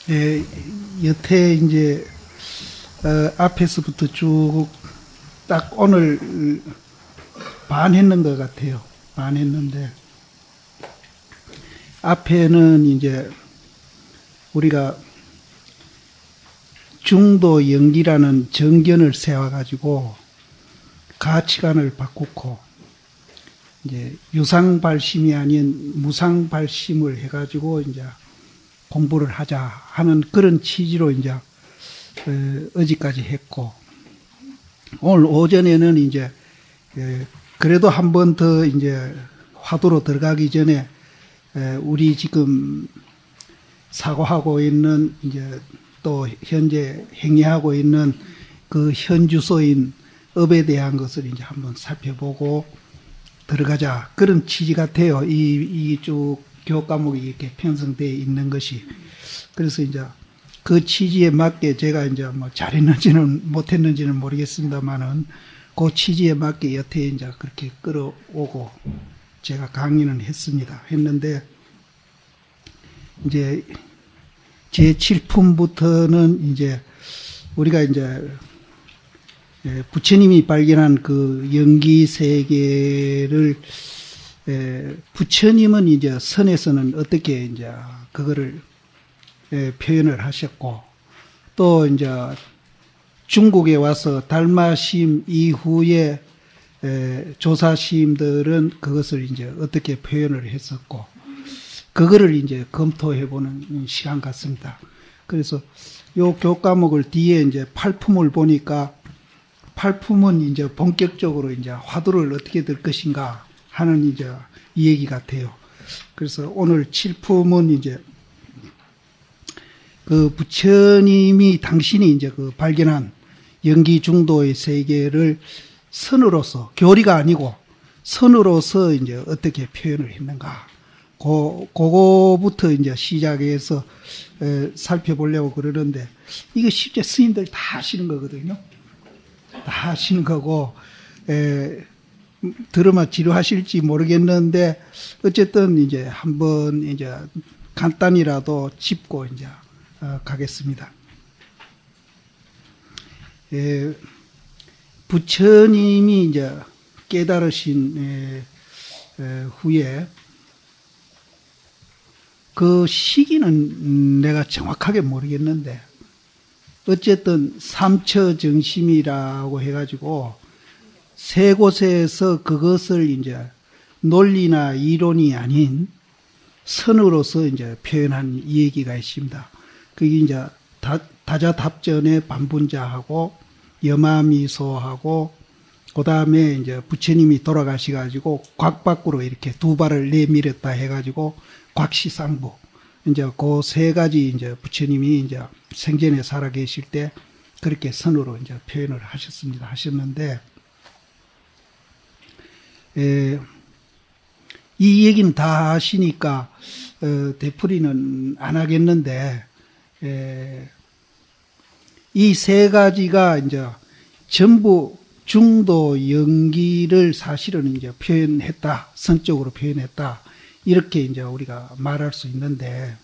예, 여태 이제 앞에서부터 쭉 딱 오늘 반 했는 것 같아요. 반 했는데 앞에는 이제 우리가 중도 연기라는 정견을 세워가지고 가치관을 바꾸고 이제 유상발심이 아닌 무상발심을 해가지고 이제 공부를 하자 하는 그런 취지로 이제 어제까지 했고, 오늘 오전에는 이제 그래도 한 번 더 이제 화두로 들어가기 전에 우리 지금 사고하고 있는 이제 또 현재 행위하고 있는 그 현주소인 업에 대한 것을 이제 한번 살펴보고 들어가자, 그런 취지 같아요. 이 쭉 교육 과목이 이렇게 편성되어 있는 것이. 그래서 이제 그 취지에 맞게 제가 이제 뭐 잘했는지는 못했는지는 모르겠습니다만은 그 취지에 맞게 여태 이제 그렇게 끌어오고 제가 강의는 했는데 이제 제 7품부터는 이제 우리가 이제 부처님이 발견한 그 연기 세계를 부처님은 이제 선에서는 어떻게 이제 그거를 표현을 하셨고, 또 이제 중국에 와서 달마심 이후에 조사심들은 그것을 이제 어떻게 표현을 했었고, 그거를 이제 검토해보는 시간 같습니다. 그래서 요 교과목을 뒤에 이제 8품을 보니까 8품은 이제 본격적으로 이제 화두를 어떻게 들 것인가 하는 이제 이 얘기 같아요. 그래서 오늘 7품은 이제 그 부처님이 당신이 이제 그 발견한 연기 중도의 세계를 선으로서, 교리가 아니고 선으로서 이제 어떻게 표현을 했는가. 그거부터 이제 시작해서 살펴보려고 그러는데, 이거 실제 스님들 다 하시는 거거든요. 다 하시는 거고, 들으면 지루하실지 모르겠는데, 어쨌든 이제 한번 이제 간단히라도 짚고 이제 가겠습니다. 부처님이 이제 깨달으신 후에 그 시기는 내가 정확하게 모르겠는데, 어쨌든 삼처정심이라고 해가지고 세 곳에서 그것을 이제 논리나 이론이 아닌 선으로서 이제 표현한 이 얘기가 있습니다. 그게 이제 다자답전의 반분자하고 여마미소하고 그 다음에 이제 부처님이 돌아가셔가지고 곽 밖으로 이렇게 두 발을 내밀었다 해가지고 곽시상부, 이제 그 세 가지 이제 부처님이 이제 생전에 살아 계실 때 그렇게 선으로 이제 표현을 하셨는데, 이 얘기는 다 하시니까 되풀이는 안 하겠는데, 이 세 가지가 이제 전부 중도 연기를 사실은 이제 표현했다, 선적으로 표현했다, 이렇게 이제 우리가 말할 수 있는데,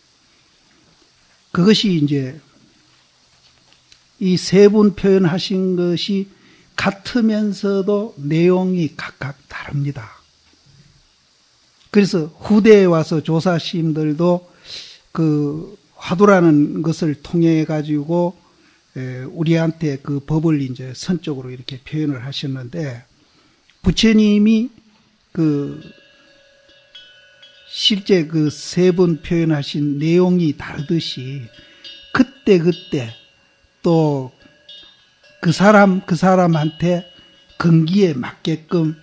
그것이 이제 이 세 분 표현하신 것이 같으면서도 내용이 각각 다릅니다. 그래서 후대에 와서 조사심들도 그 화두라는 것을 통해 가지고 우리한테 그 법을 이제 선적으로 이렇게 표현을 하셨는데, 부처님이 그 실제 그 세 분 표현하신 내용이 다르듯이 그때 또 그 사람한테 근기에 맞게끔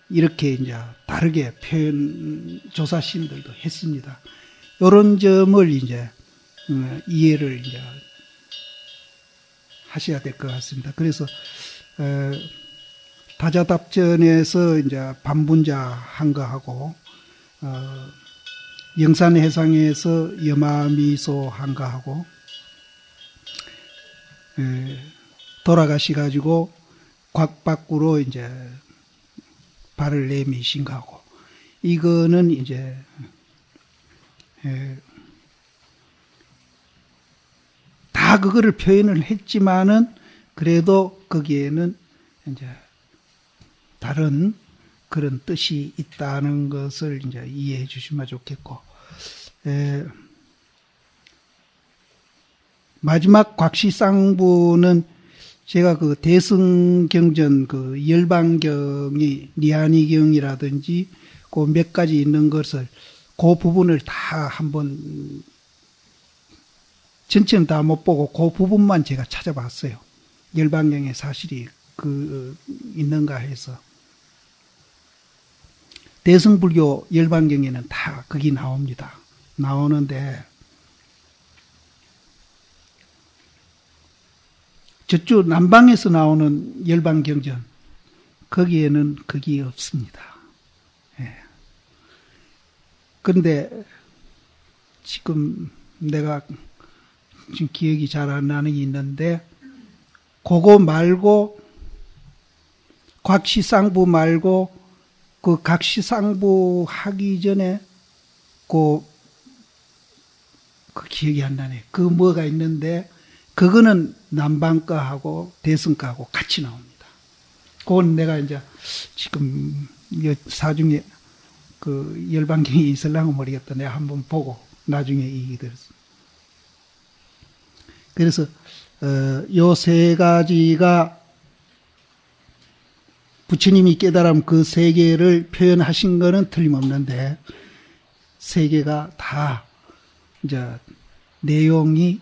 이렇게 이제 다르게 조사심들도 했습니다. 이런 점을 이제 이해를 이제 하셔야 될 것 같습니다. 그래서 다자답전에서 이제 반분자 한 거하고 영산해상에서 여마미소 한 거하고 돌아가셔가지고 곽 밖으로 이제 발을 내미신 거하고, 이거는 이제 다 그거를 표현을 했지만은 그래도 거기에는 이제 다른 그런 뜻이 있다는 것을 이제 이해해 주시면 좋겠고, 마지막 곽시쌍부는 제가 그 대승경전 그 열반경이 리안이경이라든지 그 몇 가지 있는 것을 그 부분을 다 한번 전체는 다 못 보고 그 부분만 제가 찾아봤어요. 열반경에 사실이 그 있는가 해서. 대승불교 열반경에는 다 거기 나옵니다. 나오는데 저쪽 남방에서 나오는 열반경전 거기에는 그게 없습니다. 예. 그런데 지금 내가 지금 기억이 잘 안 나는 게 있는데 그거 말고 곽시쌍부 말고 그 각시쌍부 하기 전에 그 기억이 안 나네. 그 뭐가 있는데 그거는 남방과하고 대승과하고 같이 나옵니다. 그건 내가 이제 지금 사중에 그 열반경이 있을랑은 모르겠다. 내가 한번 보고 나중에 얘기 들었어. 그래서 요 세 가지가 부처님이 깨달은 그 세계를 표현하신 거는 틀림없는데 세 개가 다 이제 내용이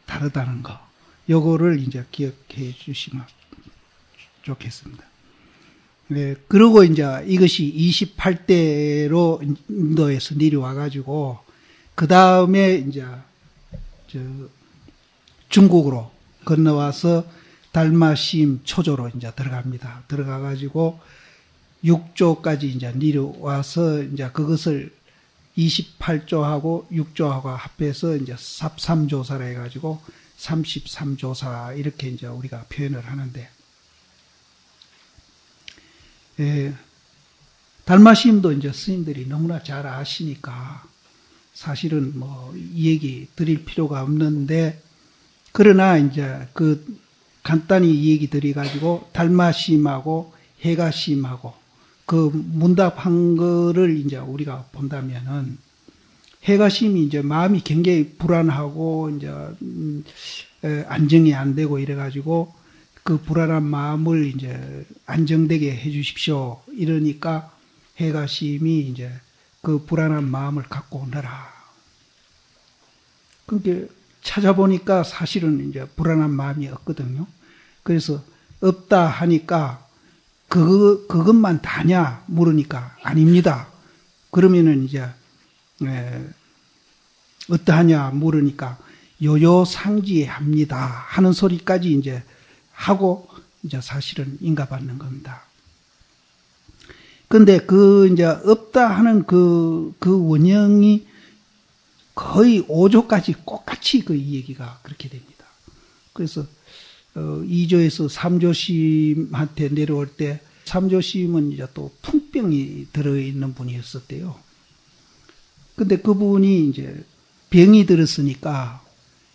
다르다는 거, 요거를 이제 기억해 주시면 좋겠습니다. 네, 그리고 이제 이것이 28대로 인도에서 내려와가지고 그 다음에 이제 중국으로 건너와서 달마심 초조로 이제 들어갑니다. 들어가가지고 6조까지 이제 내려와서 이제 그것을 28조하고 6조하고 합해서 이제 삽삼조사라 해가지고 33조사 이렇게 이제 우리가 표현을 하는데, 달마심도 이제 스님들이 너무나 잘 아시니까 사실은 뭐 이 얘기 드릴 필요가 없는데, 그러나 이제 그 간단히 이 얘기 드려가지고 달마심하고 해가심하고 그 문답한 거를 이제 우리가 본다면은, 해가심이 이제 마음이 굉장히 불안하고 이제 안정이 안 되고 이래가지고 그 불안한 마음을 이제 안정되게 해주십시오. 이러니까 해가심이 이제 그 불안한 마음을 갖고 오너라. 그러니까 찾아보니까 사실은 이제 불안한 마음이 없거든요. 그래서 없다 하니까 그것만 다냐 물으니까 아닙니다. 그러면은 이제 어떠하냐 물으니까 요요상지합니다 하는 소리까지 이제 하고 이제 사실은 인가받는 겁니다. 근데 그 이제 없다 하는 그 원형이 거의 5조까지 똑같이 그 얘기가 그렇게 됩니다. 그래서 2조에서 3조심한테 내려올 때 3조심은 이제 또 풍병이 들어있는 분이었었대요. 근데 그분이 이제 병이 들었으니까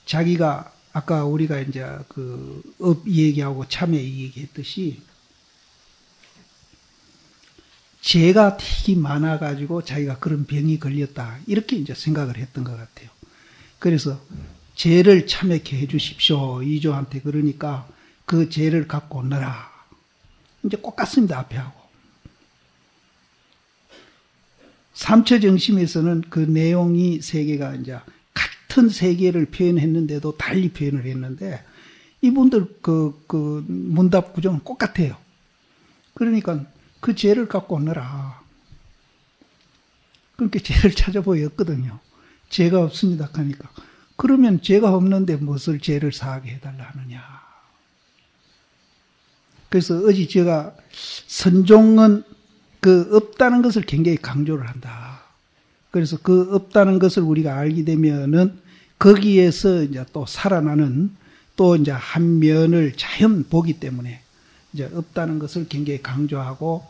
자기가 아까 우리가 이제 그 업 얘기하고 참회 얘기했듯이 죄가 되게 많아가지고 자기가 그런 병이 걸렸다. 이렇게 이제 생각을 했던 것 같아요. 그래서 죄를 참회케 해주십시오. 이조한테 그러니까 그 죄를 갖고 오너라. 이제 똑같습니다. 앞에 하고. 삼처정심에서는 그 내용이 세 개가 이제 같은 세계를 표현했는데도 달리 표현을 했는데 이분들 그 문답 구조는 똑같아요. 그러니까 그 죄를 갖고 오너라. 그렇게 죄를 찾아보였거든요. 죄가 없습니다 하니까. 그러면 죄가 없는데 무엇을 죄를 사하게 해달라 하느냐. 그래서 어제 제가 선종은 그 없다는 것을 굉장히 강조를 한다. 그래서 그 없다는 것을 우리가 알게 되면은 거기에서 이제 또 살아나는 또 이제 한 면을 자연 보기 때문에 이제 없다는 것을 굉장히 강조하고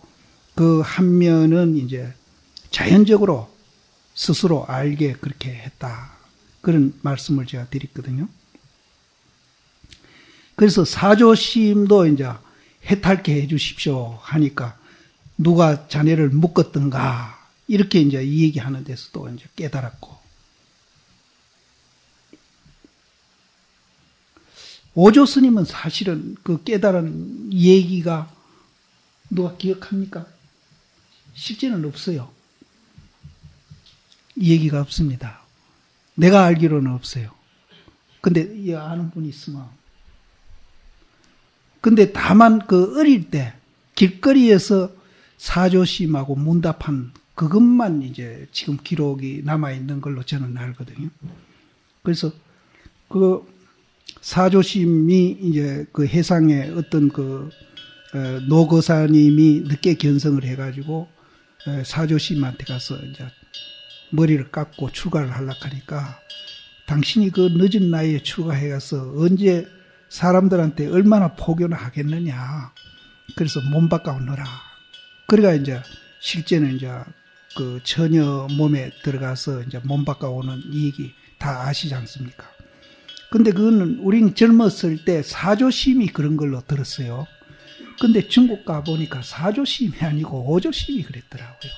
그 한 면은 이제 자연적으로 스스로 알게 그렇게 했다. 그런 말씀을 제가 드렸거든요. 그래서 사조심도 이제 해탈케 해 주십시오 하니까 누가 자네를 묶었던가 이렇게 이제 이 얘기하는 데서도 이제 깨달았고, 오조 스님은 사실은 그 깨달은 얘기가 누가 기억합니까? 실제는 없어요. 얘기가 없습니다. 내가 알기로는 없어요. 근데 이 아는 분이 있으면. 근데 다만 그 어릴 때 길거리에서 사조심하고 문답한 그것만 이제 지금 기록이 남아있는 걸로 저는 알거든요. 그래서 그 사조심이 이제 그 해상에 어떤 그 노거사님이 늦게 견성을 해가지고 사조심한테 가서 이제 머리를 깎고 출가를 하려고 하니까, 당신이 그 늦은 나이에 출가해가서 언제 사람들한테 얼마나 포교나 하겠느냐. 그래서 몸 바꿔 오너라. 그러니까 이제 실제는 이제 그 처녀 몸에 들어가서 이제 몸 바꿔 오는 이 얘기 다 아시지 않습니까? 근데 그거는 우리는 젊었을 때 사조심이 그런 걸로 들었어요. 근데 중국 가보니까 사조심이 아니고 오조심이 그랬더라고요.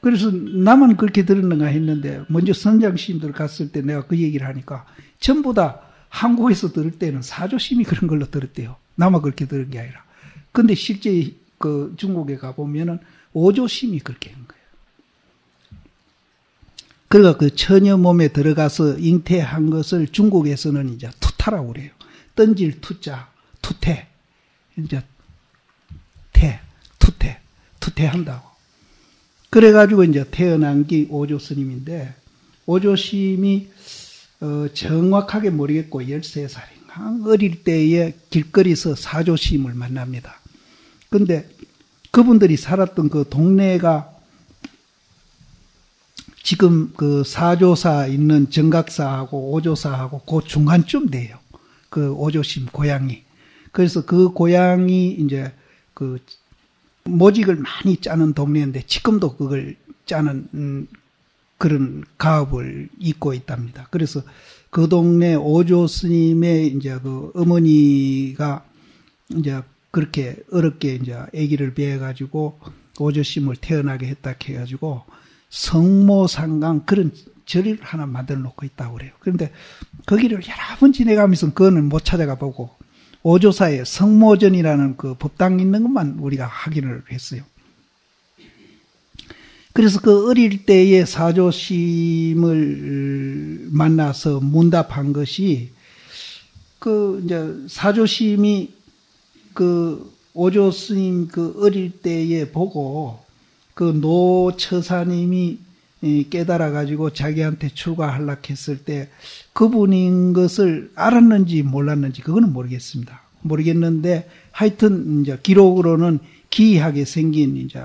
그래서 나만 그렇게 들었는가 했는데, 먼저 선장스님들 갔을 때 내가 그 얘기를 하니까 전부 다 한국에서 들을 때는 사조심이 그런 걸로 들었대요. 나만 그렇게 들은 게 아니라. 근데 실제 그 중국에 가보면은 오조심이 그렇게 한 거예요. 그러니까 그 처녀 몸에 들어가서 잉태한 것을 중국에서는 이제 투타라고 그래요. 던질 투자, 투태. 이제 투태한다고. 그래가지고 이제 태어난 게 오조 스님인데, 오조심이 정확하게 모르겠고 13살인가 어릴 때에 길거리에서 사조심을 만납니다. 근데 그분들이 살았던 그 동네가 지금 그 사조사 있는 정각사하고 오조사하고 그 중간쯤 돼요. 그 오조심 고향이. 그래서 그 고향이 이제 그 모직을 많이 짜는 동네인데 지금도 그걸 짜는 그런 가업을 잇고 있답니다. 그래서 그 동네 오조 스님의 이제 그 어머니가 이제 그렇게 어렵게 이제 아기를 배워가지고 오조심을 태어나게 했다 해가지고 성모상강 그런 절을 하나 만들어 놓고 있다고 그래요. 그런데 거기를 여러 번 지내가면서 그거는 못 찾아가 보고 오조사에 성모전이라는 그 법당 있는 것만 우리가 확인을 했어요. 그래서 그 어릴 때에 사조심을 만나서 문답한 것이 그 이제 사조심이 그 오조 스님 그 어릴 때에 보고 그 노처사님이 깨달아 가지고 자기한테 출가하려고 했을 때 그분인 것을 알았는지 몰랐는지 그거는 모르겠습니다. 모르겠는데 하여튼 이제 기록으로는 기이하게 생긴 이제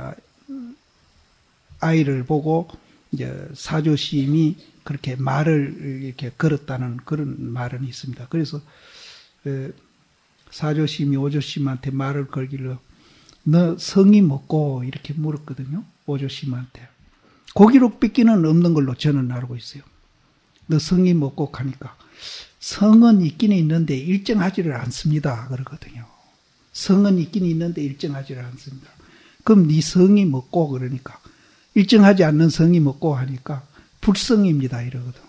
아이를 보고 이제 사조심이 그렇게 말을 이렇게 걸었다는 그런 말은 있습니다. 그래서 사조심이 오조심한테 말을 걸기를 너 성이 뭐고 이렇게 물었거든요. 오조심한테. 그 기록밖에는 없는 걸로 저는 알고 있어요. 너 성이 뭐고 하니까 성은 있기는 있는데 일정하지를 않습니다. 그러거든요. 성은 있기는 있는데 일정하지를 않습니다. 그럼 네 성이 뭐고 그러니까 일정하지 않는 성이 뭐고 하니까 불성입니다. 이러거든.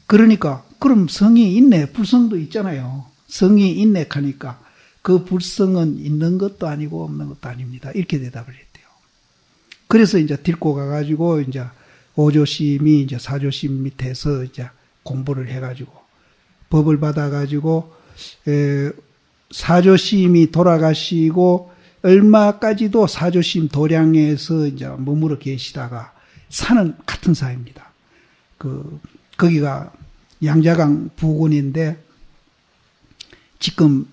그러니까 그럼 성이 있네. 불성도 있잖아요. 성이 있네 하니까 그 불성은 있는 것도 아니고 없는 것도 아닙니다. 이렇게 대답을 했대요. 그래서 이제 데리고 가가지고 이제 오조심이 이제 사조심 밑에서 이제 공부를 해가지고 법을 받아가지고 사조심이 돌아가시고 얼마까지도 사조심 도량에서 이제 머물러 계시다가 산은 같은 사입니다. 거기가 양자강 부근인데 지금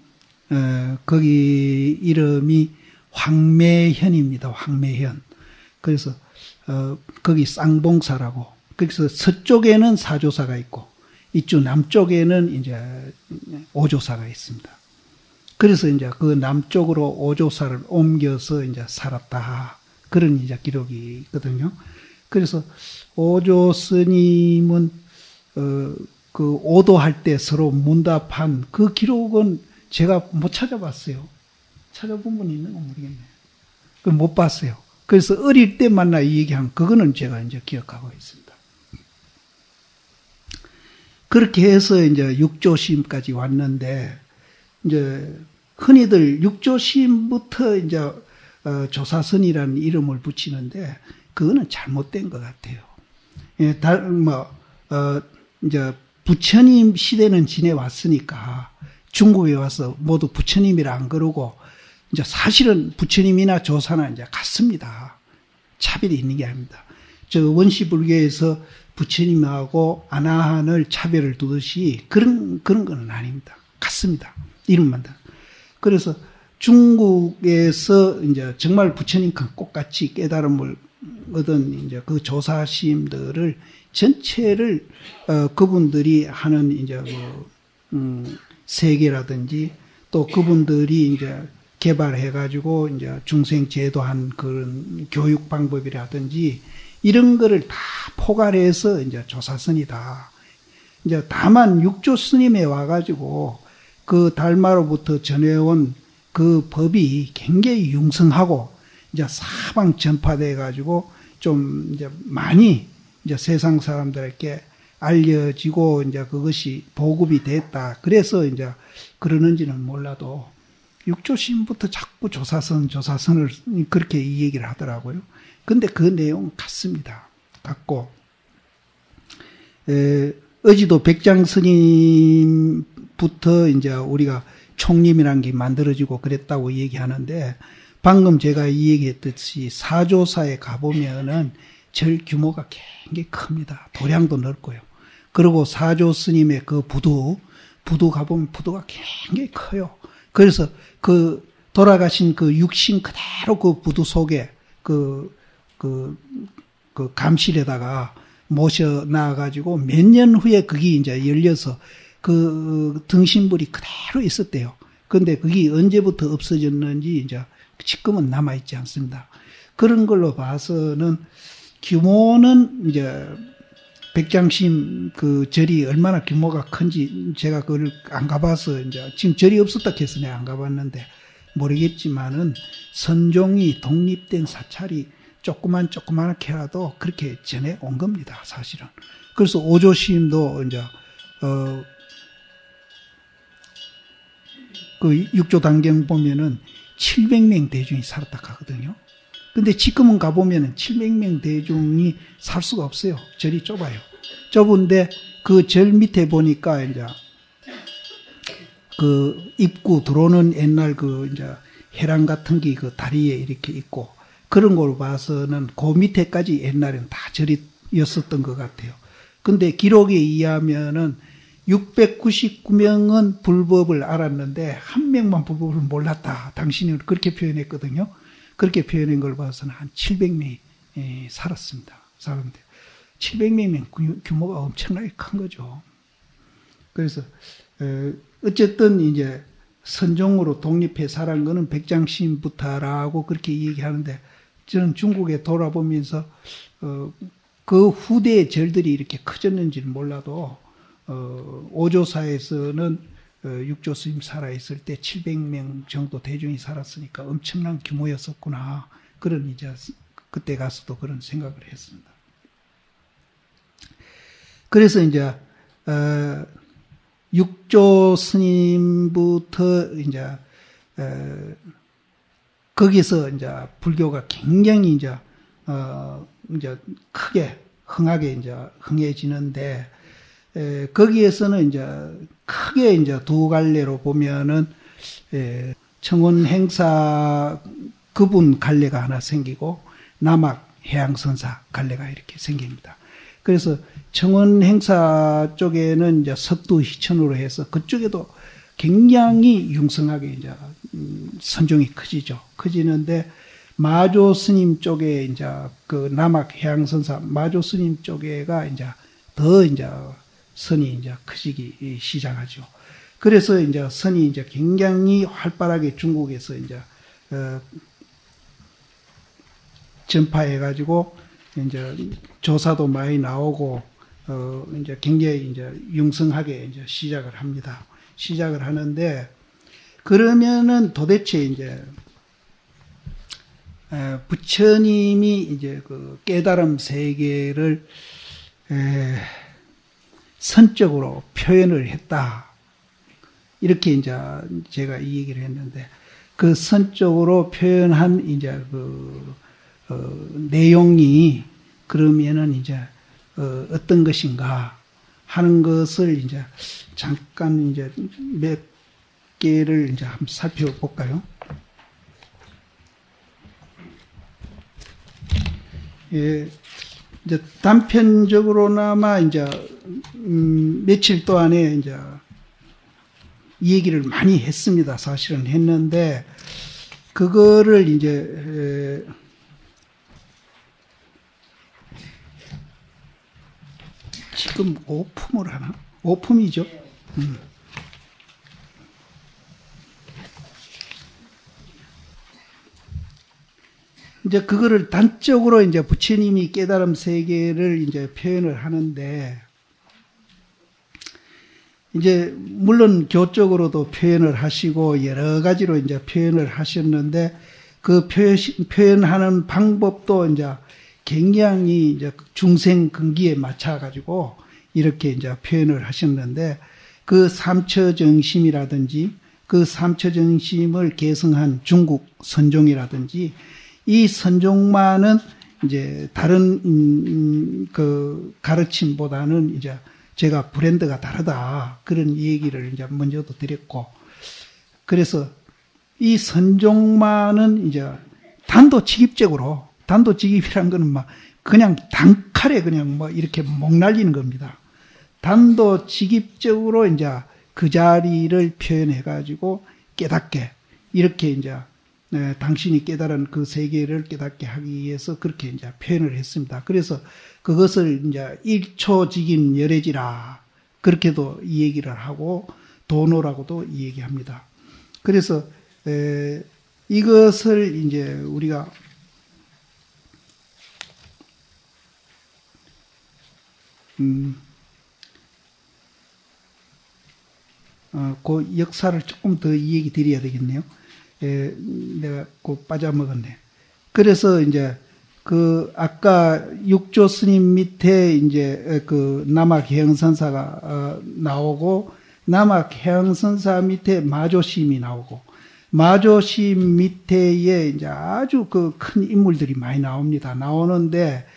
거기 이름이 황매현입니다. 황매현. 그래서 거기 쌍봉사라고. 그래서 서쪽에는 사조사가 있고 이쪽 남쪽에는 이제 오조사가 있습니다. 그래서 이제 그 남쪽으로 오조사를 옮겨서 이제 살았다. 그런 이제 기록이 있거든요. 그래서 오조 스님은 그 오도할 때 서로 문답한 그 기록은 제가 못 찾아봤어요. 찾아본 분 있는 건 모르겠네요. 그 못 봤어요. 그래서 어릴 때 만나 이 얘기한 그거는 제가 이제 기억하고 있습니다. 그렇게 해서 이제 육조심까지 왔는데, 이제 흔히들 육조심부터 이제 조사선이라는 이름을 붙이는데 그거는 잘못된 것 같아요. 예, 이제 부처님 시대는 지내왔으니까 중국에 와서 모두 부처님이라 안 그러고, 이제 사실은 부처님이나 조사나 이제 같습니다. 차별이 있는 게 아닙니다. 저 원시불교에서 부처님하고 아나한을 차별을 두듯이 그런 건 아닙니다. 같습니다. 이름만 다. 그래서 중국에서 이제 정말 부처님과 똑같이 깨달음을 얻은 이제 그 조사심들을 전체를 그분들이 하는 이제 세계라든지 또 그분들이 이제 개발해가지고 이제 중생 제도한 그런 교육 방법이라든지 이런 거를 다 포괄해서 이제 조사선이다. 이제 다만 육조 스님에 와가지고 그 달마로부터 전해온 그 법이 굉장히 융성하고 이제 사방 전파돼가지고 좀 이제 많이 이제 세상 사람들에게 알려지고 이제 그것이 보급이 됐다. 그래서 이제 그러는지는 몰라도 육조심부터 자꾸 조사선을 그렇게 이 얘기를 하더라고요. 근데 그 내용 같습니다. 같고, 어지도 백장 스님부터 이제 우리가 총림이라는 게 만들어지고 그랬다고 얘기하는데, 방금 제가 이 얘기했듯이 사조사에 가보면은 절 규모가 굉장히 큽니다. 도량도 넓고요. 그리고 사조 스님의 그 부두 가보면 부두가 굉장히 커요. 그래서 그 돌아가신 그 육신 그대로 그 부두 속에 그 감실에다가 모셔 놔가지고 몇 년 후에 그게 이제 열려서 그 등신불이 그대로 있었대요. 근데 그게 언제부터 없어졌는지 이제 지금은 남아있지 않습니다. 그런 걸로 봐서는 규모는 이제 백장심 그 절이 얼마나 규모가 큰지 제가 그걸 안 가봐서 이제 지금 절이 없었다 해서 내가 안 가봤는데 모르겠지만은 선종이 독립된 사찰이 조그맣게라도 그렇게 전해 온 겁니다, 사실은. 그래서 오조스님도 이제 그 육조단경 보면은 700명 대중이 살았다 하거든요. 근데 지금은 가보면은 700명 대중이 살 수가 없어요. 절이 좁아요. 좁은데 그 절 밑에 보니까 이제 그 입구 들어오는 옛날 그 이제 해랑 같은 게 그 다리에 이렇게 있고 그런 걸 봐서는 그 밑에까지 옛날에는 다 절이었었던 것 같아요. 근데 기록에 의하면은 699명은 불법을 알았는데 한 명만 불법을 몰랐다. 당신은 그렇게 표현했거든요. 그렇게 표현한 걸 봐서는 한 700명이 살았습니다. 사람들. 700명이면 규모가 엄청나게 큰 거죠. 그래서 어쨌든 이제 선종으로 독립해 살은 거는 백장심부터라고 그렇게 얘기하는데 저는 중국에 돌아보면서 그 후대의 절들이 이렇게 커졌는지는 몰라도 오조사에서는 육조 스님 살아있을 때 700명 정도 대중이 살았으니까 엄청난 규모였었구나. 그런 이제 그때 가서도 그런 생각을 했습니다. 그래서 이제 육조 스님부터 이제 거기서 이제 불교가 굉장히 이제 크게 흥하게 이제 흥해지는데 거기에서는 이제 크게 이제 두 갈래로 보면은 청원 행사 그분 갈래가 하나 생기고 남악 해양선사 갈래가 이렇게 생깁니다. 그래서 청원 행사 쪽에는 이제 석두 희천으로 해서 그쪽에도 굉장히 융성하게 이제 선종이 커지는데 마조 스님 쪽에 이제 그 남악 해양선사 마조 스님 쪽에가 이제 더 이제 선이 이제 커지기 시작하죠. 그래서 이제 선이 이제 굉장히 활발하게 중국에서 이제 전파해가지고 이제 조사도 많이 나오고 이제 굉장히 이제 융성하게 이제 시작을 합니다. 시작을 하는데, 그러면은 도대체 이제, 부처님이 이제 그 깨달음 세계를, 선적으로 표현을 했다. 이렇게 이제 제가 이 얘기를 했는데, 그 선적으로 표현한 이제 내용이 그러면은 이제 어떤 것인가 하는 것을 이제 잠깐 이제 몇 개를 이제 한번 살펴볼까요? 예, 이제 단편적으로나마 이제 며칠 동안에 이제 이 얘기를 많이 했습니다. 사실은 했는데, 그거를 이제, 지금 오품을 하나? 오품이죠. 이제 그거를 단적으로 이제 부처님이 깨달음 세계를 이제 표현을 하는데, 이제 물론 교적으로도 표현을 하시고 여러 가지로 이제 표현을 하셨는데, 그 표현하는 방법도 이제 굉장히 이제 중생 근기에 맞춰 가지고 이렇게 이제 표현을 하셨는데, 그 삼처정심이라든지 그 삼처정심을 계승한 중국 선종이라든지 이 선종만은 이제 다른 그 가르침보다는 이제 제가 브랜드가 다르다, 그런 얘기를 이제 먼저도 드렸고, 그래서 이 선종만은 이제 단도직입적으로, 단도직입이란 거는 막 그냥 단칼에 그냥 뭐 이렇게 목 날리는 겁니다. 단도직입적으로 이제 그 자리를 표현해 가지고 깨닫게, 이렇게 이제 당신이 깨달은 그 세계를 깨닫게 하기 위해서 그렇게 이제 표현을 했습니다. 그래서 그것을 이제 일초직임 열애지라, 그렇게도 이 얘기를 하고, 도노라고도 이 얘기합니다. 그래서 이것을 이제 우리가 그 역사를 조금 더 이 얘기 드려야 되겠네요. 내가 그 빠져먹었네. 그래서 이제 그 아까 육조 스님 밑에 이제 그 남학 해영선사가 나오고, 남학 해영선사 밑에 마조심이 나오고, 마조심 밑에에 이제 아주 그 큰 인물들이 많이 나옵니다. 나오는데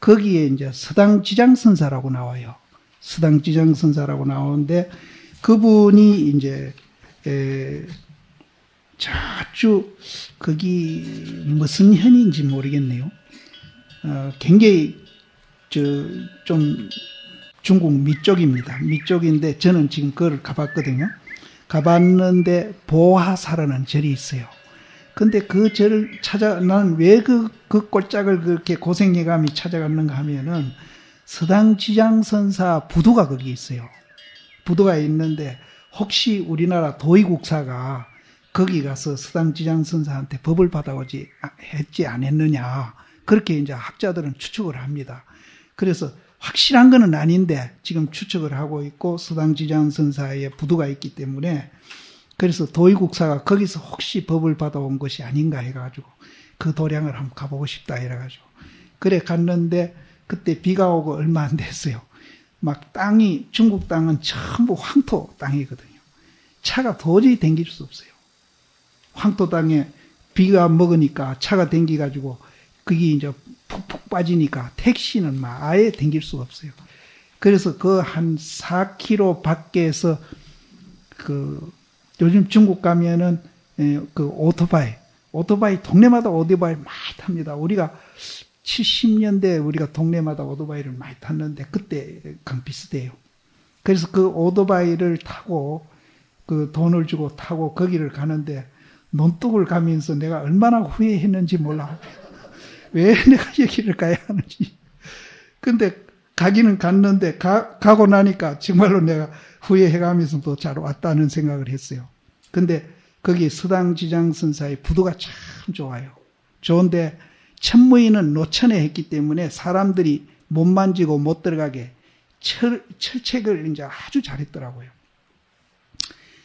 거기에 이제 서당지장선사라고 나와요. 서당지장선사라고 나오는데, 그분이 이제 아주 거기 무슨 현인지 모르겠네요. 굉장히 좀 중국 밑쪽입니다. 밑쪽인데 저는 지금 그걸 가봤거든요. 가봤는데 보화사라는 절이 있어요. 근데 그 절을 나는 왜 그 꼴짝을 그렇게 고생해감이 찾아갔는가 하면은, 서당지장선사 부두가 거기 있어요. 부두가 있는데 혹시 우리나라 도의국사가 거기 가서 서당지장선사한테 법을 받아오지 했지 안 했느냐, 그렇게 이제 학자들은 추측을 합니다. 그래서 확실한 건 아닌데 지금 추측을 하고 있고, 서당지장선사의 부두가 있기 때문에, 그래서 도의국사가 거기서 혹시 법을 받아온 것이 아닌가 해가지고 그 도량을 한번 가보고 싶다 이래가지고 그래 갔는데, 그때 비가 오고 얼마 안 됐어요. 막 땅이, 중국 땅은 전부 황토 땅이거든요. 차가 도저히 댕길 수 없어요. 황토 땅에 비가 먹으니까 차가 댕기가지고 그게 이제 푹푹 빠지니까 택시는 막 아예 댕길 수가 없어요. 그래서 그 한 4km 밖에서 요즘 중국 가면은 그 오토바이 동네마다 오토바이 많이 탑니다. 우리가 70년대 우리가 동네마다 오토바이를 많이 탔는데 그때랑 비슷해요. 그래서 그 오토바이를 타고 그 돈을 주고 타고 거기를 가는데, 논둑을 가면서 내가 얼마나 후회했는지 몰라. 왜 내가 여기를 가야 하는지. 근데 가기는 갔는데 가고 나니까 정말로 내가 후회해가면서 또 잘 왔다는 생각을 했어요. 근데 거기 서당지장선사의 부두가 참 좋아요. 좋은데 천무인은 노천에 했기 때문에 사람들이 못 만지고 못 들어가게 철책을 이제 아주 잘했더라고요.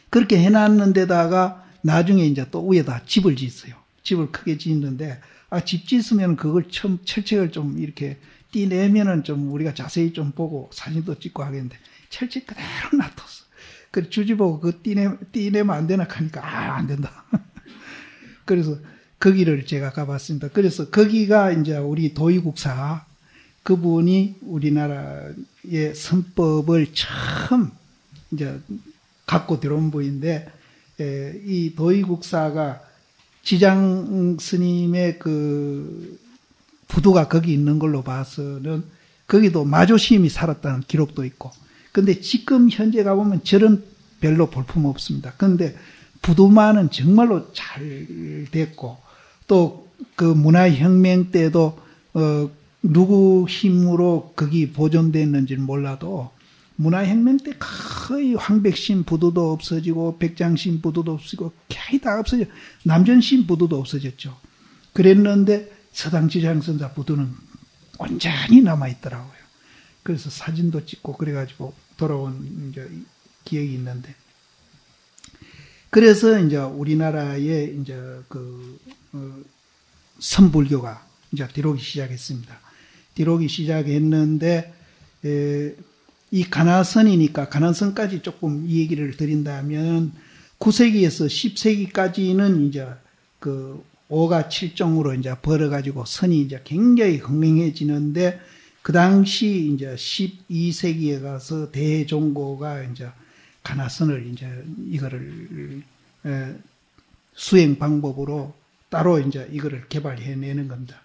그렇게 해놨는데다가 나중에 이제 또 위에다 집을 짓어요. 집을 크게 짓는데, 집 짓으면 그걸 철책을 좀 이렇게 띠내면은 좀 우리가 자세히 좀 보고 사진도 찍고 하겠는데, 철책 그대로 놔뒀어. 그 주지 보고 그 띠내면 안 되나 하니까, 안 된다. 그래서 거기를 제가 가봤습니다. 그래서 거기가 이제 우리 도의국사, 그분이 우리나라의 선법을 처음 이제 갖고 들어온 분인데, 이 도의국사가 지장 스님의 그 부두가 거기 있는 걸로 봐서는 거기도 마조스님이 살았다는 기록도 있고, 근데 지금 현재 가보면 절은 별로 볼품 없습니다. 근데 부두만은 정말로 잘 됐고, 또 그 문화혁명 때도 누구 힘으로 거기 보존됐는지는 몰라도 문화혁명 때 거의 황백신 부두도 없어지고 백장신 부두도 없어지고 거의 다 없어져, 남전신 부두도 없어졌죠. 그랬는데 서당지장선사 부두는 온전히 남아있더라고요. 그래서 사진도 찍고 그래가지고 돌아온 이제 기억이 있는데, 그래서 이제 우리나라에 이제 선불교가 이제 들어오기 시작했습니다. 들어오기 시작했는데, 이 가나선이니까 가나선까지 조금 이 얘기를 드린다면 9세기에서 10세기까지는 이제 그 5가 7종으로 이제 벌어가지고 선이 이제 굉장히 흥행해지는데, 그 당시 이제 12세기에 가서 대종고가 이제 가나선을 이제 이거를 수행 방법으로 따로 이제 이거를 개발해내는 겁니다.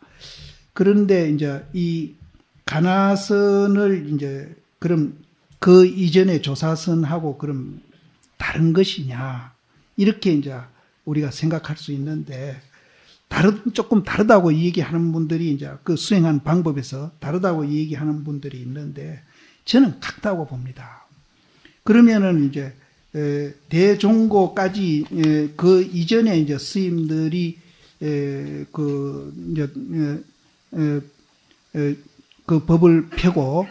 그런데 이제 이 가나선을 이제 그럼 그 이전의 조사선하고 그럼 다른 것이냐, 이렇게 이제 우리가 생각할 수 있는데, 조금 다르다고 얘기하는 분들이 이제 그 수행하는 방법에서 다르다고 얘기하는 분들이 있는데, 저는 같다고 봅니다. 그러면은 이제 대종고까지 그 이전에 이제 스님들이 그 법을 펴고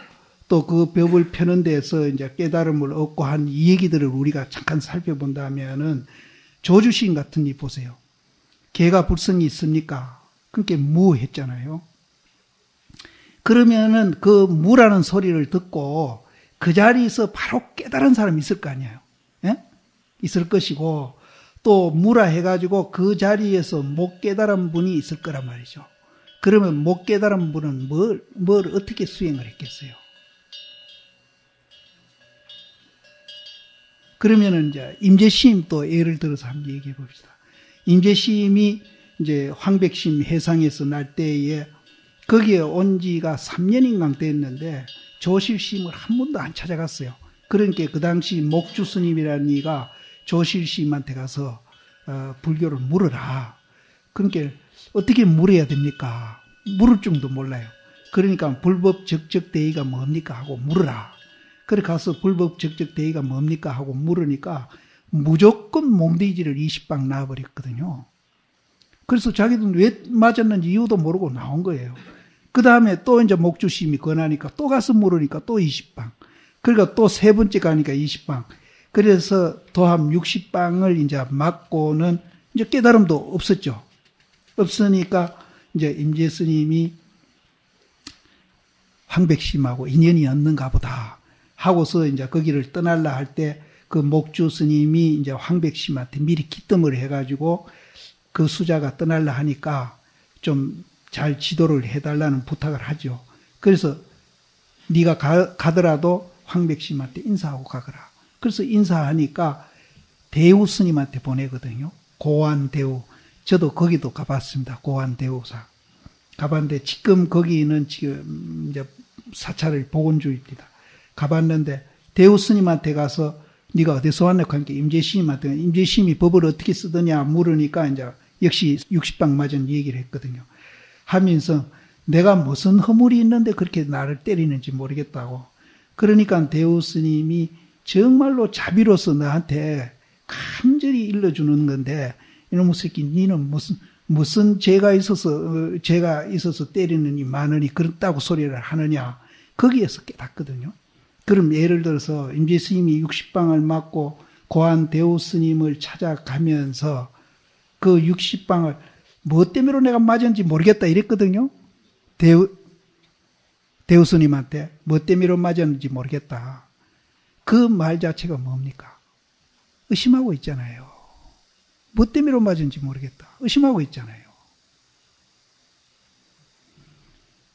또 그 법을 펴는 데서 이제 깨달음을 얻고 한 이 얘기들을 우리가 잠깐 살펴본다면은 조주시인 같은 이 보세요. 개가 불성이 있습니까? 그렇게 무했잖아요. 그러면은 그 무라는 소리를 듣고 그 자리에서 바로 깨달은 사람이 있을 거 아니에요. 예? 있을 것이고, 또 무라 해가지고 그 자리에서 못 깨달은 분이 있을 거란 말이죠. 그러면 못 깨달은 분은 뭘 어떻게 수행을 했겠어요? 그러면은 이제 임재시임 또 예를 들어서 한번 얘기해 봅시다. 임재시임이 이제 황백심 해상에서 날 때에 거기에 온 지가 3년인가 됐는데 조실심을 한 번도 안 찾아갔어요. 그러니까 그 당시 목주 스님이라는 이가 조실심한테 가서 불교를 물어라. 그러니까 어떻게 물어야 됩니까? 물을 줄도 몰라요. 그러니까 불법 적적 대의가 뭡니까 하고 물어라. 그래 가서 불법 적적 대의가 뭡니까 하고 물으니까 무조건 몽디지를 20방 놔버렸거든요. 그래서 자기들은 왜 맞았는지 이유도 모르고 나온 거예요. 그 다음에 또 이제 목주심이 권하니까 또 가서 물으니까 또 20방. 그러니까 또 세 번째 가니까 20방. 그래서 도합 60방을 이제 맞고는 이제 깨달음도 없었죠. 없으니까 이제 임재 스님이 황백심하고 인연이 없는가 보다 하고서 이제 거기를 떠날라 할 때 그 목주 스님이 이제 황백심한테 미리 기뜸을 해가지고 그 수자가 떠날라 하니까 좀 잘 지도를 해달라는 부탁을 하죠. 그래서 네가 가더라도 황백심한테 인사하고 가거라. 그래서 인사하니까 대우 스님한테 보내거든요. 고안대우. 저도 거기도 가봤습니다. 고안대우사. 가봤는데 지금 거기는 지금 이제 사찰을 복원 중입니다. 가봤는데 대우 스님한테 가서 네가 어디서 왔냐 하니까 임재스님한테 임재스님이 법을 어떻게 쓰더냐 물으니까 이제 역시 60방 맞은 얘기를 했거든요. 하면서 내가 무슨 허물이 있는데 그렇게 나를 때리는지 모르겠다고. 그러니까 대우 스님이 정말로 자비로서 너한테 간절히 일러주는 건데 이놈의 새끼 니는 무슨 죄가 있어서 때리느니 마느니 그렇다고 소리를 하느냐. 거기에서 깨닫거든요. 그럼 예를 들어서 임재 스님이 60방을 맞고 고안 대우 스님을 찾아가면서 그 60방을 뭐 때문에 내가 맞았는지 모르겠다 이랬거든요. 대우 스님한테 뭐 때문에 맞았는지 모르겠다. 그 말 자체가 뭡니까? 의심하고 있잖아요. 뭐 때문에 맞은지 모르겠다. 의심하고 있잖아요.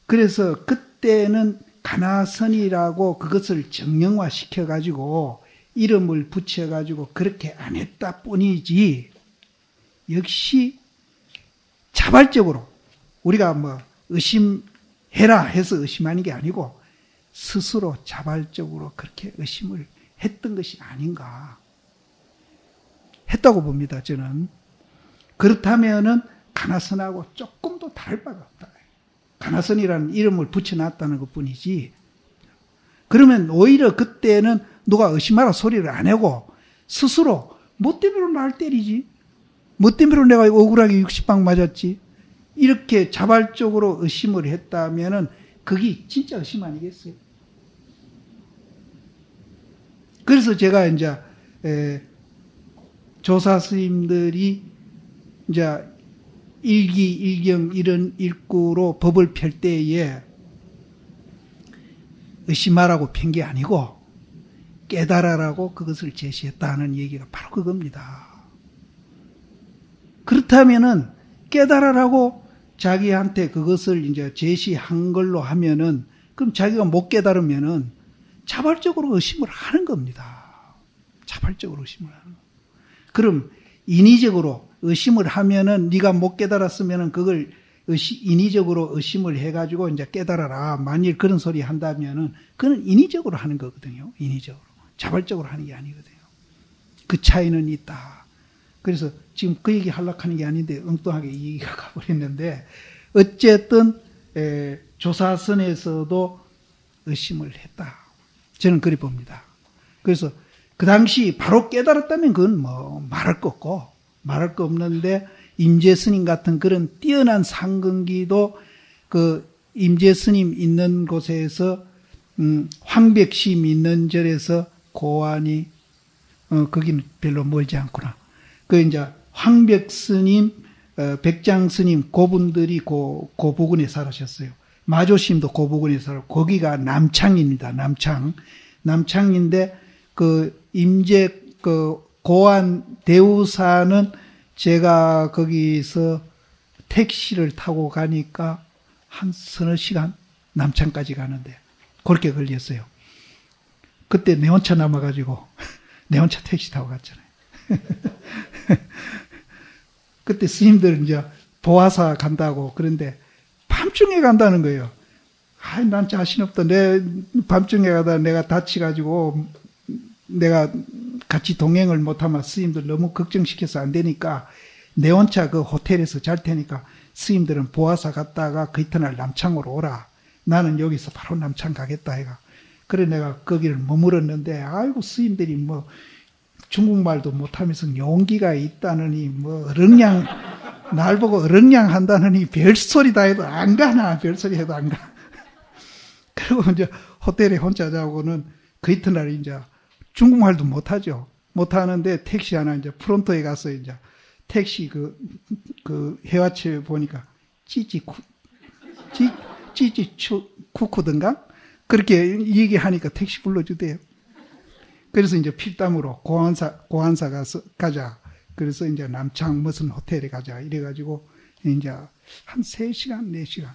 그래서 그때는 가나선이라고 그것을 정형화 시켜가지고 이름을 붙여가지고 그렇게 안 했다 뿐이지, 역시 자발적으로 우리가 뭐 의심해라 해서 의심하는 게 아니고 스스로 자발적으로 그렇게 의심을 했던 것이 아닌가 했다고 봅니다. 저는. 그렇다면은 가나선하고 조금도 다를 바가 없다. 가나선이라는 이름을 붙여놨다는 것뿐이지. 그러면 오히려 그때는 누가 의심하라 소리를 안 하고 스스로 뭐 때문에 나를 때리지? 뭐 때문에 내가 억울하게 60방 맞았지? 이렇게 자발적으로 의심을 했다면은 그게 진짜 의심 아니겠어요? 그래서 제가 이제 조사 스님들이 이제 일기, 일경 이런 일구로 법을 펼 때에 의심하라고 편 게 아니고 깨달아라고 그것을 제시했다는 얘기가 바로 그겁니다. 그렇다면은 깨달아라고 자기한테 그것을 이제 제시한 걸로 하면은, 그럼 자기가 못 깨달으면은 자발적으로 의심을 하는 겁니다. 자발적으로 의심을 하는 거. 그럼 인위적으로 의심을 하면은 네가 못 깨달았으면은 그걸 인위적으로 의심을 해가지고 이제 깨달아라. 만일 그런 소리 한다면은 그건 인위적으로 하는 거거든요. 인위적으로. 자발적으로 하는 게 아니거든요. 그 차이는 있다. 그래서 지금 그 얘기 하려고 하는 게 아닌데 엉뚱하게 이 얘기가 가버렸는데, 어쨌든 조사선에서도 의심을 했다. 저는 그리 봅니다. 그래서 그 당시 바로 깨달았다면 그건 뭐 말할 거 없고, 말할 거 없는데, 임재 스님 같은 그런 뛰어난 상근기도 그 임재 스님 있는 곳에서 황백시 민는절에서 고안이 거기는 별로 멀지 않구나. 그 이제 황백 스님, 백장 스님 고분들이 그 부근에 살으셨어요. 마조 스님도 그 부근에 살고, 거기가 남창입니다. 남창인데 그 임재 그 고안 대우사는 제가 거기서 택시를 타고 가니까 한 서너 시간 남창까지 가는데 그렇게 걸렸어요. 그때 내원차 남아가지고 내원차 택시 타고 갔잖아요. 그때 스님들 이제 보아사 간다고 그런데 밤중에 간다는 거예요. 아이, 난 자신 없다. 밤중에 가다 내가 다치가지고 내가 같이 동행을 못하면 스님들 너무 걱정시켜서 안 되니까 내 혼자 그 호텔에서 잘 테니까 스님들은 보아사 갔다가 그 이튿날 남창으로 오라. 나는 여기서 바로 남창 가겠다 해가. 그래 내가 거기를 머물었는데, 아이고 스님들이 뭐 중국말도 못하면서 용기가 있다느니 뭐 어렁냥 날 보고 어렁냥 한다느니 별소리 다 해도 안 가나. 별소리 해도 안 가. 그리고 이제 호텔에 혼자 자고는 그 이튿날 이제 중국말도 못하죠. 못하는데 택시 하나 이제 프론토에 가서 이제 택시 그 해화체 보니까 쿠쿠든가? 그렇게 얘기하니까 택시 불러주대요. 그래서 이제 필담으로 고안사 가자. 그래서 이제 남창 무슨 호텔에 가자. 이래가지고 이제 한 3시간, 4시간.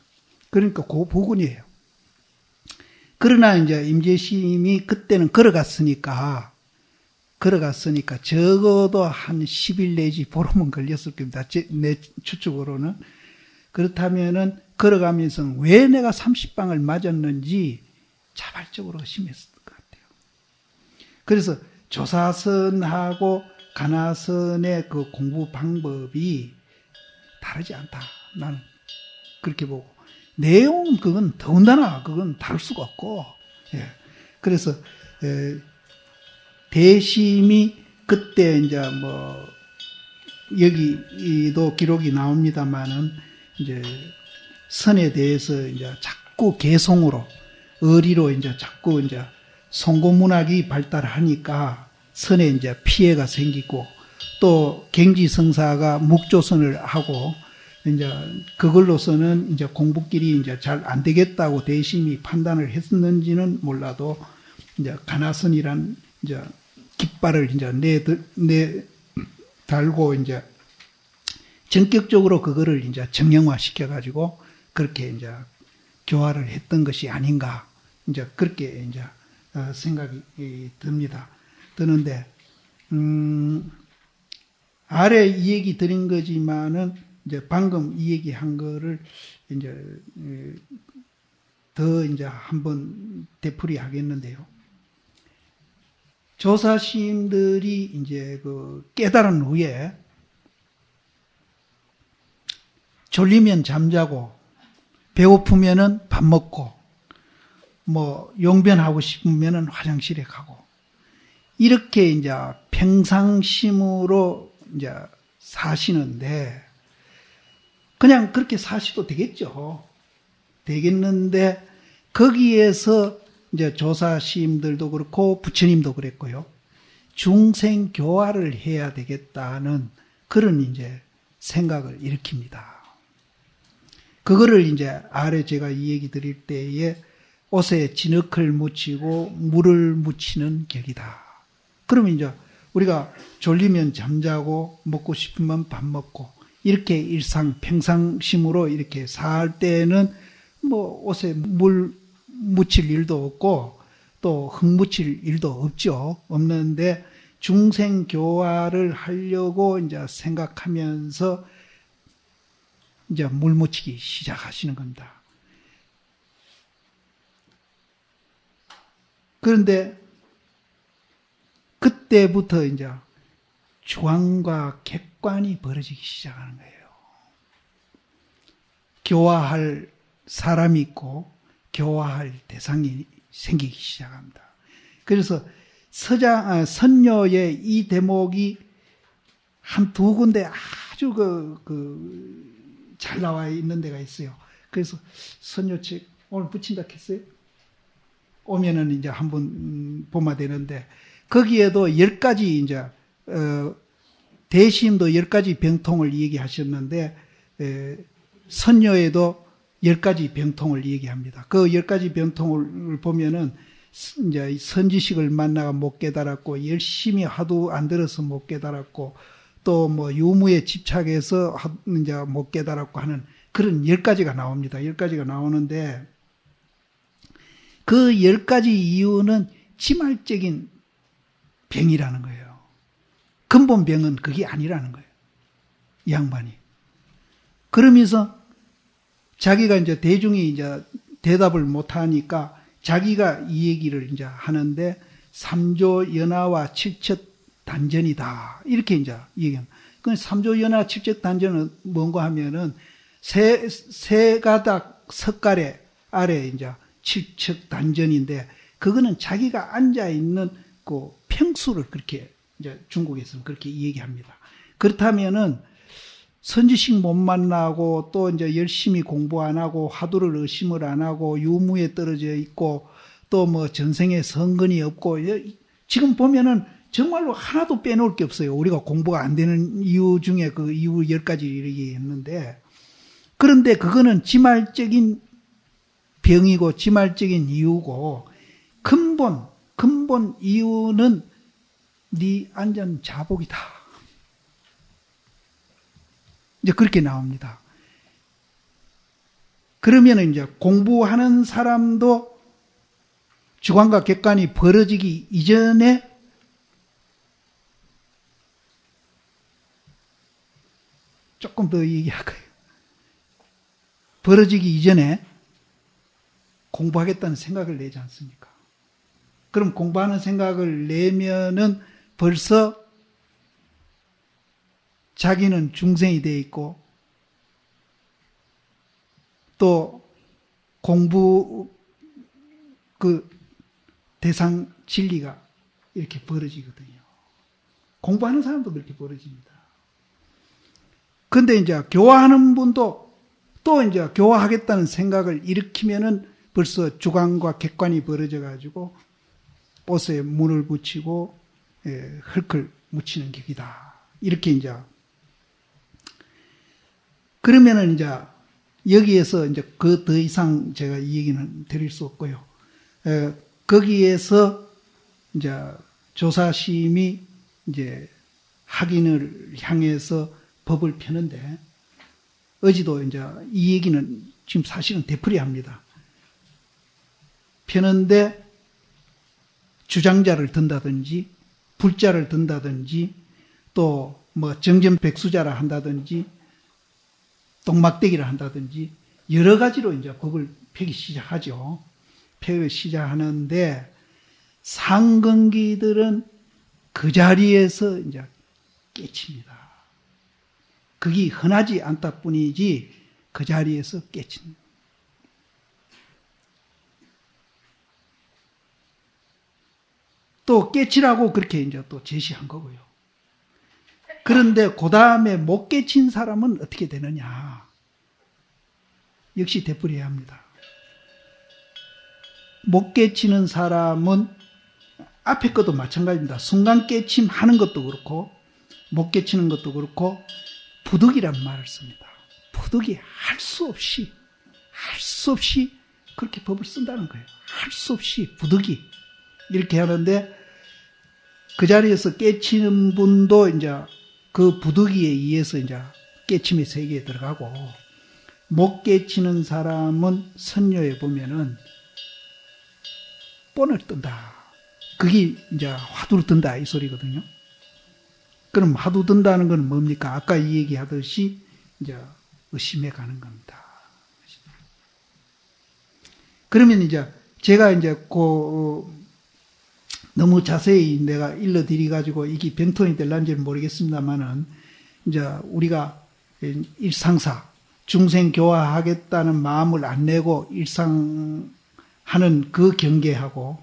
그러니까 그 부근이에요. 그러나 이제 임재심이 그때는 걸어갔으니까 적어도 한 10일 내지 보름은 걸렸을 겁니다. 내 추측으로는. 그렇다면은 걸어가면서 왜 내가 30방을 맞았는지 자발적으로 의심했을 것 같아요. 그래서 조사선하고 가나선의 그 공부 방법이 다르지 않다. 나는 그렇게 보고. 내용은 그건 더군다나 그건 다를 수가 없고, 예. 그래서 대심이 그때 이제 뭐 여기도 기록이 나옵니다만은 이제 선에 대해서 이제 자꾸 개송으로 의리로 이제 자꾸 이제 송고문학이 발달하니까 선에 이제 피해가 생기고 또 경지성사가 묵조선을 하고 이제 그걸로서는 이제 공부길이 이제 잘 안 되겠다고 대심이 판단을 했는지는 몰라도 이제 가나선이란 이제 깃발을 이제 달고 이제 전격적으로 그거를 이제 정형화 시켜가지고 그렇게 이제 교화를 했던 것이 아닌가 이제 그렇게 이제 생각이 듭니다. 드는데 아래 이 얘기 드린 거지만은 이제 방금 이 얘기한 거를 이제 더 이제 한번 되풀이 하겠는데요. 조사시인들이 이제 그 깨달은 후에 졸리면 잠자고 배고프면은 밥 먹고 뭐 용변하고 싶으면은 화장실에 가고 이렇게 이제 평상심으로 이제 사시는데 그냥 그렇게 사시도 되겠죠. 되겠는데 거기에서 이제 조사시임들도 그렇고 부처님도 그랬고요. 중생 교화를 해야 되겠다는 그런 이제 생각을 일으킵니다. 그거를 이제 아래 제가 이 얘기 드릴 때에 옷에 진흙을 묻히고 물을 묻히는 격이다. 그러면 이제 우리가 졸리면 잠자고 먹고 싶으면 밥 먹고 이렇게 평상심으로 이렇게 살 때는 뭐 옷에 물 묻힐 일도 없고 또 흙 묻힐 일도 없죠. 없는데 중생 교화를 하려고 이제 생각하면서 이제 물 묻히기 시작하시는 겁니다. 그런데 그때부터 이제 주관과 객관이 벌어지기 시작하는 거예요. 교화할 사람이 있고 교화할 대상이 생기기 시작합니다. 그래서 선녀의 이 대목이 한 두 군데 아주 잘 나와 있는 데가 있어요. 그래서 선녀책 오늘 붙인다 했어요. 오면은 이제 한번 보면 되는데 거기에도 10가지 이제 대심도 10가지 병통을 얘기하셨는데 선녀에도 10가지 병통을 얘기합니다. 그 10가지 병통을 보면은 이제 선지식을 만나가 못 깨달았고 열심히 하도 안 들어서 못 깨달았고 또 뭐 유무에 집착해서 이제 못 깨달았고 하는 그런 10가지가 나옵니다. 10가지가 나오는데 그 10가지 이유는 지말적인 병이라는 거예요. 근본 병은 그게 아니라는 거예요. 이 양반이. 그러면서 자기가 이제 대중이 이제 대답을 못하니까 자기가 이 얘기를 이제 하는데 삼조 연화와 칠척 단전이다. 이렇게 이제 얘기합니다. 그 삼조 연화 칠척 단전은 뭔가 하면은 세 가닥 석가래 아래 이제 칠척 단전인데 그거는 자기가 앉아 있는 그 평수를 그렇게 이제 중국에서는 그렇게 얘기합니다. 그렇다면은 선지식 못 만나고 또 이제 열심히 공부 안 하고 화두를 의심을 안 하고 유무에 떨어져 있고 또 뭐 전생에 성근이 없고 지금 보면은 정말로 하나도 빼놓을 게 없어요. 우리가 공부가 안 되는 이유 중에 그 이유 10가지 얘기했는데 그런데 그거는 지말적인 병이고 지말적인 이유고 근본 이유는 네 안전 자복이다. 이제 그렇게 나옵니다. 그러면 이제 공부하는 사람도 주관과 객관이 벌어지기 이전에 조금 더 얘기할까요? 벌어지기 이전에 공부하겠다는 생각을 내지 않습니까? 그럼 공부하는 생각을 내면은 벌써 자기는 중생이 되어 있고 또 공부 그 대상 진리가 이렇게 벌어지거든요. 공부하는 사람도 그렇게 벌어집니다. 근데 이제 교화하는 분도 또 이제 교화하겠다는 생각을 일으키면은 벌써 주관과 객관이 벌어져 가지고 옷에 문을 붙이고 흙을 묻히는 격이다. 이렇게 이제 그러면은 이제 여기에서 이제 그 더 이상 제가 이 얘기는 드릴 수 없고요. 거기에서 이제 조사심이 이제 학인을 향해서 법을 펴는데 어제도 이제 이 얘기는 지금 사실은 되풀이합니다. 펴는데 주장자를 든다든지 불자를 든다든지 또 뭐 정전백수자라 한다든지 똥막대기를 한다든지 여러 가지로 이제 법을 펴기 시작하죠. 펴기 시작하는데 상근기들은 그 자리에서 이제 깨칩니다. 그게 흔하지 않다 뿐이지 그 자리에서 깨칩니다. 또 깨치라고 그렇게 이제 또 제시한 거고요. 그런데 그 다음에 못 깨친 사람은 어떻게 되느냐? 역시 되풀이해야 합니다. 못 깨치는 사람은 앞에 것도 마찬가지입니다. 순간 깨침 하는 것도 그렇고 못 깨치는 것도 그렇고 부득이란 말을 씁니다. 부득이 할 수 없이 그렇게 법을 쓴다는 거예요. 할 수 없이 부득이 이렇게 하는데 그 자리에서 깨치는 분도 이제 그 부득이에 의해서 이제 깨침의 세계에 들어가고 못 깨치는 사람은 선녀에 보면은 뻔을 뜬다. 그게 이제 화두를 뜬다 이 소리거든요. 그럼 화두 뜬다는 건 뭡니까? 아까 이 얘기하듯이 이제 의심해 가는 겁니다. 그러면 이제 제가 이제 너무 자세히 내가 일러드리 가지고 이게 병통이 될란지는 모르겠습니다만은 이제 우리가 일상사 중생 교화하겠다는 마음을 안 내고 일상하는 그 경계하고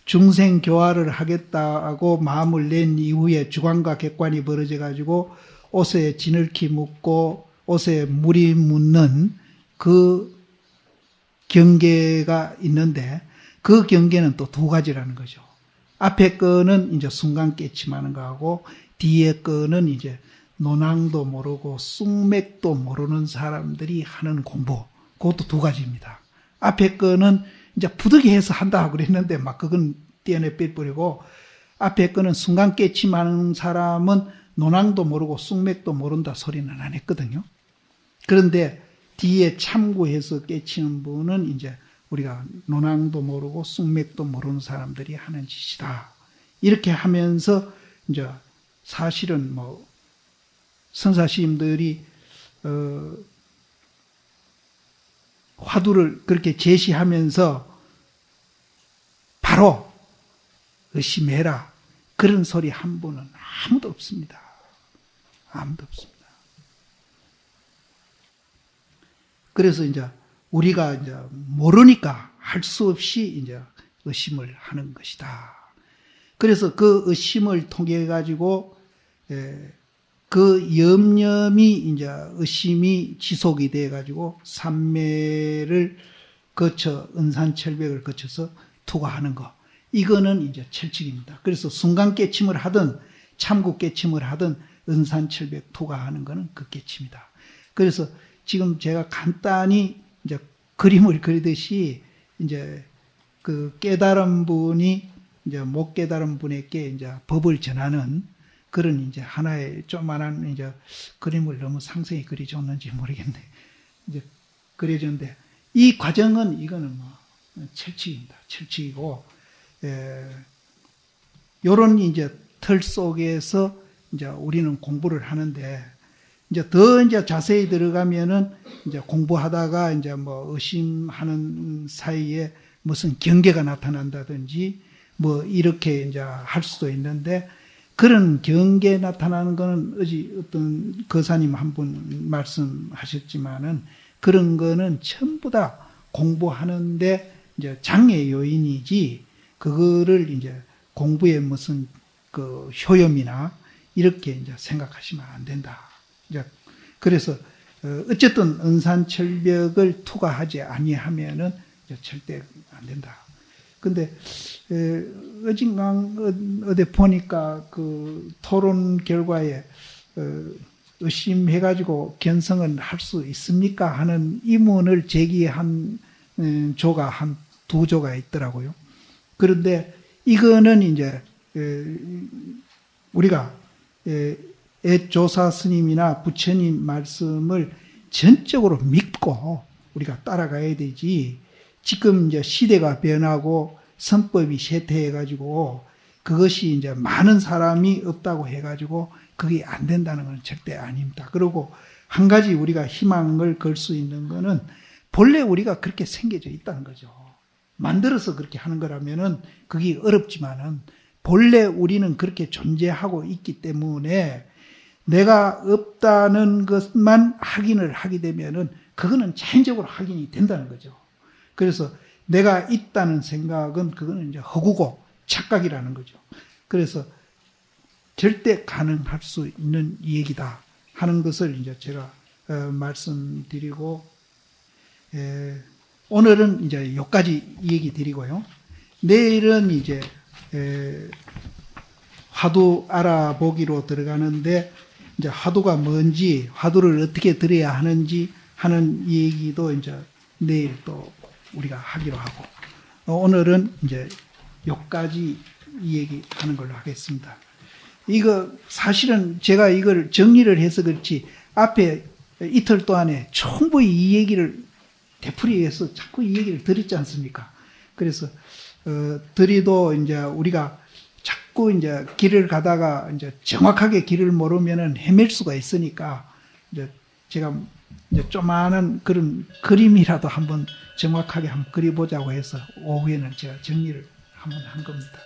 중생 교화를 하겠다고 마음을 낸 이후에 주관과 객관이 벌어져 가지고 옷에 진흙이 묻고 옷에 물이 묻는 그 경계가 있는데 그 경계는 또 두 가지라는 거죠. 앞에 거는 이제 순간 깨침하는 거하고 뒤에 거는 이제 논항도 모르고 쑥맥도 모르는 사람들이 하는 공부. 그것도 두 가지입니다. 앞에 거는 이제 부득이해서 한다 하고 그랬는데 막 그건 떼어내 빼버리고 앞에 거는 순간 깨침하는 사람은 논항도 모르고 쑥맥도 모른다 소리는 안 했거든요. 그런데 뒤에 참고해서 깨치는 분은 이제 우리가 논항도 모르고 쑥맥도 모르는 사람들이 하는 짓이다. 이렇게 하면서 이제 사실은 뭐 선사시임들이 화두를 그렇게 제시하면서 바로 의심해라. 그런 소리 한 분은 아무도 없습니다. 아무도 없습니다. 그래서 이제 우리가 이제 모르니까 할 수 없이 이제 의심을 하는 것이다. 그래서 그 의심을 통해 가지고 그 염념이 이제 의심이 지속이 돼 가지고 삼매를 거쳐 은산철벽을 거쳐서 투과하는 거. 이거는 이제 철칙입니다. 그래서 순간 깨침을 하든 참고 깨침을 하든 은산철벽 투과하는 거는 그 깨침이다. 그래서 지금 제가 간단히 이제 그림을 그리듯이 이제 그 깨달은 분이 이제 못 깨달은 분에게 이제 법을 전하는 그런 이제 하나의 조그만한 이제 그림을 너무 상세히 그려줬는지 모르겠네. 이제 그려줬는데 이 과정은 이거는 뭐 철칙입니다. 철칙이고, 요런 이제 틀 속에서 이제 우리는 공부를 하는데 이제 더 이제 자세히 들어가면은 이제 공부하다가 이제 뭐 의심하는 사이에 무슨 경계가 나타난다든지 뭐 이렇게 이제 할 수도 있는데 그런 경계 나타나는 거는 어제 어떤 거사님 한 분 말씀하셨지만은 그런 거는 전부 다 공부하는데 이제 장애 요인이지 그거를 이제 공부에 무슨 그 효염이나 이렇게 이제 생각하시면 안 된다. 이제 그래서 어쨌든 은산철벽을 투과하지 아니하면은 절대 안 된다. 근데 어딘가 어디 보니까 그 토론 결과에 의심해가지고 견성은 할 수 있습니까? 하는 의문을 제기한 조가 한 두 조가 있더라고요. 그런데 이거는 이제 우리가 애조사 스님이나 부처님 말씀을 전적으로 믿고 우리가 따라가야 되지. 지금 이제 시대가 변하고 선법이 쇠퇴해가지고 그것이 이제 많은 사람이 없다고 해가지고 그게 안 된다는 건 절대 아닙니다. 그리고 한 가지 우리가 희망을 걸 수 있는 거는 본래 우리가 그렇게 생겨져 있다는 거죠. 만들어서 그렇게 하는 거라면은 그게 어렵지만은 본래 우리는 그렇게 존재하고 있기 때문에 내가 없다는 것만 확인을 하게 되면은 그거는 자연적으로 확인이 된다는 거죠. 그래서 내가 있다는 생각은 그거는 이제 허구고 착각이라는 거죠. 그래서 절대 가능할 수 있는 얘기다 하는 것을 이제 제가 말씀드리고, 오늘은 이제 여기까지 얘기 드리고요. 내일은 이제 화두 알아보기로 들어가는데, 이제 화두가 뭔지, 화두를 어떻게 들어야 하는지 하는 얘기도 이제 내일 또 우리가 하기로 하고, 오늘은 이제 여기까지 얘기하는 걸로 하겠습니다. 이거 사실은 제가 이걸 정리를 해서 그렇지 앞에 이틀 동안에 충분히 이 얘기를 되풀이해서 자꾸 이 얘기를 드렸지 않습니까? 그래서 드리도 이제 우리가 자꾸 이제 길을 가다가 이제 정확하게 길을 모르면은 헤맬 수가 있으니까 이제 제가 이제 조그마한 그런 그림이라도 한번 정확하게 한번 그려보자고 해서 오후에는 제가 정리를 한번 한 겁니다.